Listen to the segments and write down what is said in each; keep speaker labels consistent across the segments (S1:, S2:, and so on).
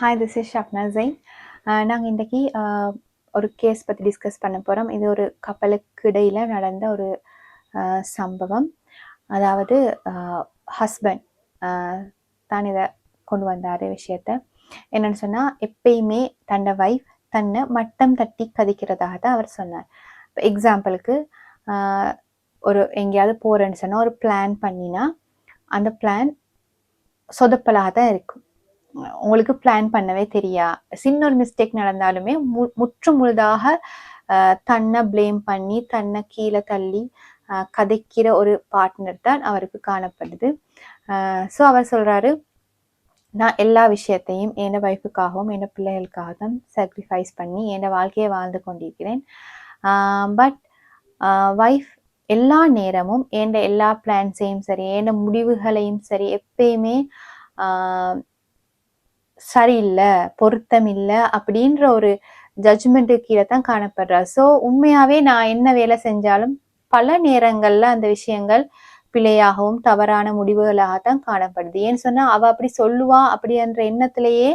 S1: Hi, this is Shabna Jain. நாங்கள் இன்றைக்கி ஒரு கேஸ் பற்றி டிஸ்கஸ் பண்ண போகிறோம். இது ஒரு கப்பலுக்கு இடையில் நடந்த ஒரு சம்பவம். அதாவது ஹஸ்பண்ட் தான் இதை கொண்டு வந்தார் விஷயத்த. என்னென்னு சொன்னால், எப்பயுமே தன்னை வைஃப் தன்னை மட்டம் தட்டி கதிக்கிறதாக தான் அவர் சொன்னார். இப்போ எக்ஸாம்பிளுக்கு ஒரு எங்கேயாவது போகிறேன்னு சொன்னால் ஒரு பிளான் பண்ணினா அந்த பிளான் சொதப்பலாக தான் இருக்கும். உங்களுக்கு பிளான் பண்ணவே தெரியா, சின்ன ஒரு மிஸ்டேக் நடந்தாலுமே முற்று முழுதாக தன்னை பிளேம் பண்ணி தன்னை கீழே தள்ளி கதைக்கிற ஒரு பார்ட்னர் தான் அவருக்கு காணப்படுது. ஸோ அவர் சொல்கிறாரு, நான் எல்லா விஷயத்தையும் என் வைஃபுக்காகவும் என் பிள்ளைகளுக்காக தான் சாக்ரிஃபைஸ் பண்ணி என் வாழ்க்கையை வாழ்ந்து கொண்டிருக்கிறேன். பட் வைஃப் எல்லா நேரமும் என் எல்லா பிளான்ஸையும் சரி என் முடிவுகளையும் சரி எப்பயுமே சரியில்லை, பொருத்தம் இல்லை அப்படின்ற ஒரு ஜட்ஜ்மெண்ட்டு கீழே தான் காணப்படுறா. ஸோ உண்மையாகவே நான் என்ன வேலை செஞ்சாலும் பல நேரங்களில் அந்த விஷயங்கள் பிழையாகவும் தவறான முடிவுகளாக தான் காணப்படுது. ஏன்னு சொன்னால் அவள் அப்படி சொல்லுவா அப்படின்ற எண்ணத்திலேயே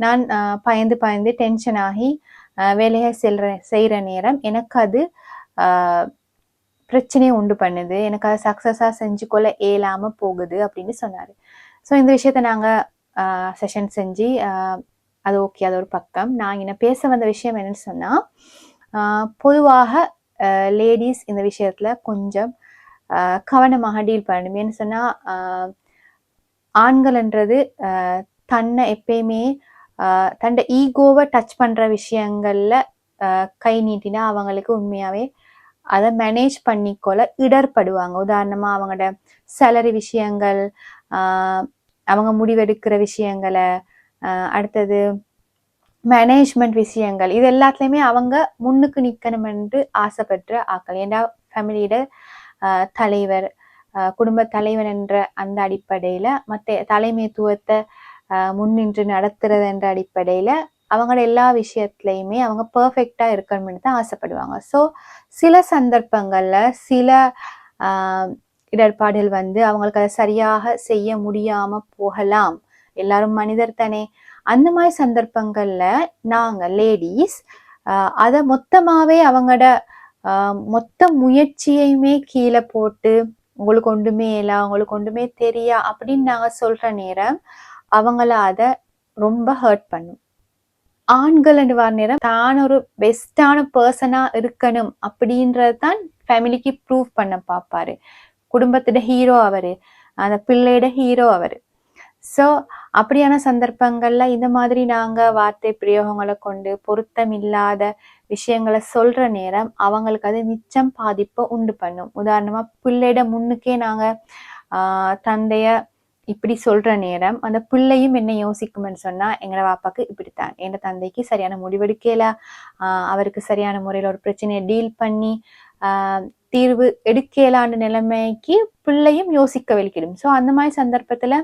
S1: நான் பயந்து டென்ஷன் ஆகி வேலையை செய்கிற நேரம் எனக்கு அது பிரச்சனையை உண்டு பண்ணுது, எனக்கு அதை சக்ஸஸாக செஞ்சு கொள்ள இயலாமல் போகுது அப்படின்னு சொன்னார். ஸோ இந்த விஷயத்த நாங்கள் செஷன் செஞ்சு அது ஓகே, அது ஒரு பக்கம். நான் என்ன பேச வந்த விஷயம் என்னன்னு சொன்னால், பொதுவாக லேடிஸ் இந்த விஷயத்தில் கொஞ்சம் கவனமாக டீல் பண்ணணும். ஏன்னு சொன்னால், ஆண்கள்ன்றது தன்னை எப்பயுமே தன்னோட ஈகோவை டச் பண்ணுற விஷயங்களில் கை நீட்டினா அவங்களுக்கு உண்மையாகவே அதை மேனேஜ் பண்ணிக்கொள்ள இடர்படுவாங்க. உதாரணமாக அவங்களோட சேலரி விஷயங்கள், அவங்க முடிவெடுக்கிற விஷயங்களை, அடுத்தது மேனேஜ்மெண்ட் விஷயங்கள், இது எல்லாத்துலேயுமே அவங்க முன்னுக்கு நிற்கணும் என்று ஆசைப்பட்டு ஆக்கள். ஏன்னா ஃபேமிலியோட தலைவர், குடும்ப தலைவர் என்ற அந்த அடிப்படையில் மற்ற தலைமைத்துவத்தை முன்னின்று நடத்துறது என்ற அடிப்படையில் அவங்களோட எல்லா விஷயத்துலையுமே அவங்க பர்ஃபெக்டாக இருக்கணும்னு தான் ஆசைப்படுவாங்க. ஸோ சில சந்தர்ப்பங்களில் சில இடர்பாடுகள் வந்து அவங்களுக்கு அதை சரியாக செய்ய முடியாமல் போகலாம். எல்லாரும் மனிதர் தானே. அந்த மாதிரி சந்தர்ப்பங்களில் நாங்கள் லேடிஸ் அதை மொத்தமாகவே அவங்களோட மொத்த முயற்சியையுமே கீழே போட்டு உங்களுக்கு ஒன்றுமே இல்லை, உங்களுக்கு ஒன்றுமே தெரியா அப்படின்னு நாங்கள் சொல்கிற நேரம் அவங்கள அதை ரொம்ப ஹர்ட் பண்ணும். ஆண்கள் வர நேரம் தான் ஒரு பெஸ்டான பர்சனாக இருக்கணும் அப்படின்றது தான் ஃபேமிலிக்கு ப்ரூவ் பண்ண பார்ப்பாரு. குடும்பத்தோட ஹீரோ அவர், அந்த பிள்ளையோட ஹீரோ அவர். ஸோ அப்படியான சந்தர்ப்பங்களில் இந்த மாதிரி நாங்கள் வார்த்தை பிரயோகங்களை கொண்டு பொருத்தம் இல்லாத விஷயங்களை சொல்கிற நேரம் அவங்களுக்கு அது மிச்சம் பாதிப்பை உண்டு பண்ணும். உதாரணமாக பிள்ளையோட முன்னுக்கே நாங்கள் தந்தைய இப்படி சொல்கிற நேரம் அந்த பிள்ளையும் என்ன யோசிக்கும்னு சொன்னால், எங்களோட வாப்பாக்கு இப்படித்தான், எங்கள் தந்தைக்கு சரியான முடிவெடுக்கல, அவருக்கு சரியான முறையில் ஒரு பிரச்சனையை டீல் பண்ணி தீர்வு எடுக்கலான்ற நிலைமைக்கு பிள்ளையும் யோசிக்க வெளிக்கிடும். ஸோ அந்த மாதிரி சந்தர்ப்பத்தில்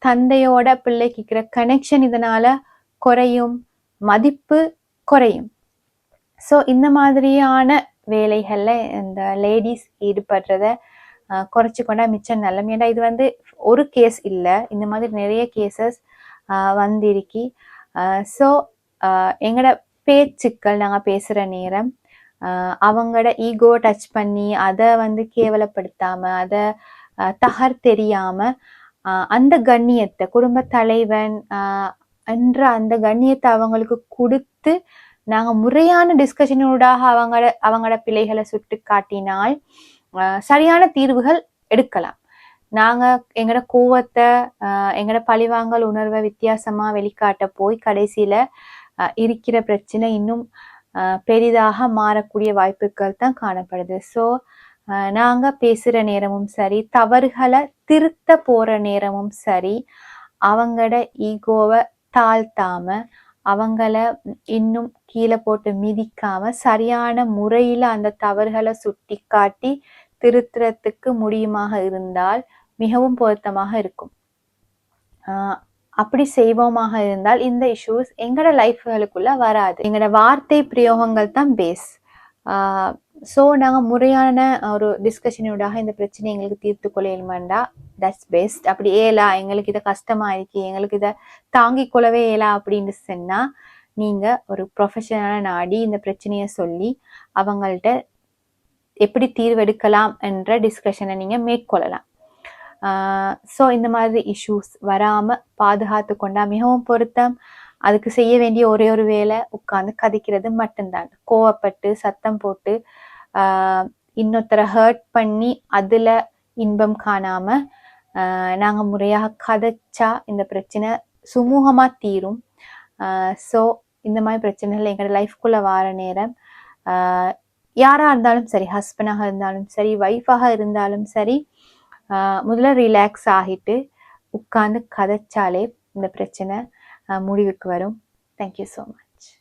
S1: தந்தையோட பிள்ளைக்கு இருக்கிற கனெக்ஷன் இதனால குறையும், மதிப்பு குறையும். ஸோ இந்த மாதிரியான வேலைகளில் இந்த லேடிஸ் ஈடுபடுறத குறைச்சி கொண்டா மிச்சம் நல்லம். ஏன்னா இது வந்து ஒரு கேஸ் இல்லை, இந்த மாதிரி நிறைய கேசஸ் வந்திருக்கி. ஸோ எங்களோட பேச்சுக்கள் நாங்கள் பேசுகிற நேரம் அவங்களோட ஈகோ டச் பண்ணி அதை வந்து கேவலப்படுத்தாமல் அதை தகர்த்தெரியாமல் அந்த கண்ணியத்தை குடும்ப தலைவன் என்ற அந்த கண்ணியத்தை அவங்களுக்கு கொடுத்து நாங்கள் முறையான டிஸ்கஷனூடாக அவங்களோட பிள்ளைகளை சுட்டு காட்டினால் சரியான தீர்வுகள் எடுக்கலாம். நாங்கள் எங்களோட கோவத்தை எங்களோட பழிவாங்கல் உணர்வை வித்தியாசமாக வெளிக்காட்ட போய் கடைசியில் இருக்கிற பிரச்சனை இன்னும் பெரிதாக மாறக்கூடிய வாய்ப்புகள் தான் காணப்படுது. ஸோ நாங்கள் பேசுகிற நேரமும் சரி, தவறுகளை திருத்த போகிற நேரமும் சரி, அவங்களோட ஈகோவை தாழ்த்தாமல் அவங்கள இன்னும் கீழே போட்டு மிதிக்காமல் சரியான முறையில் அந்த தவறுகளை சுட்டி காட்டி திருத்துறதுக்கு முடியுமாக இருந்தால் மிகவும் பொருத்தமாக இருக்கும். அப்படி செய்வோமாக இருந்தால் இந்த இஷ்யூஸ் எங்களோட லைஃப்களுக்குள்ள வராது. எங்களோட வார்த்தை பிரயோகங்கள் தான் பேஸ். ஸோ நாங்கள் முறையான ஒரு டிஸ்கஷனோடாக இந்த பிரச்சனை எங்களுக்கு தீர்த்து கொள்ளையிலுமாண்டா தட்ஸ் பெஸ்ட். அப்படி ஏலா எங்களுக்கு இதை கஷ்டமாக இருக்கு, எங்களுக்கு இதை தாங்கிக் கொள்ளவே ஏலா அப்படின்னு சொன்னால் நீங்கள் ஒரு ப்ரொஃபஷனலாக நாடி இந்த பிரச்சனையை சொல்லி அவங்கள்ட்ட எப்படி தீர்வெடுக்கலாம் என்ற டிஸ்கஷனை நீங்கள் மேற்கொள்ளலாம். ஸோ இந்த மாதிரி இஷ்யூஸ் வராமல் பாதுகாத்து கொண்டா மிகவும் பொருத்தம். அதுக்கு செய்ய வேண்டிய ஒரே ஒரு வேலை உட்காந்து கதைக்கிறது மட்டும்தான். கோவப்பட்டு சத்தம் போட்டு இன்னொருத்தரை ஹர்ட் பண்ணி அதில் இன்பம் காணாமல் நாங்கள் முறையாக கதைச்சா இந்த பிரச்சனை சுமூகமாக தீரும். ஸோ இந்த மாதிரி பிரச்சனைகள் எங்களோட லைஃப்குள்ளே வார நேரம் யாராக இருந்தாலும் சரி, ஹஸ்பண்டாக இருந்தாலும் சரி, ஒய்ஃபாக இருந்தாலும் சரி, முதல்ல ரிலாக்ஸ் ஆகிட்டு உட்கார்ந்து கதைச்சாலே இந்த பிரச்சனை முடிவுக்கு வரும். Thank you so much.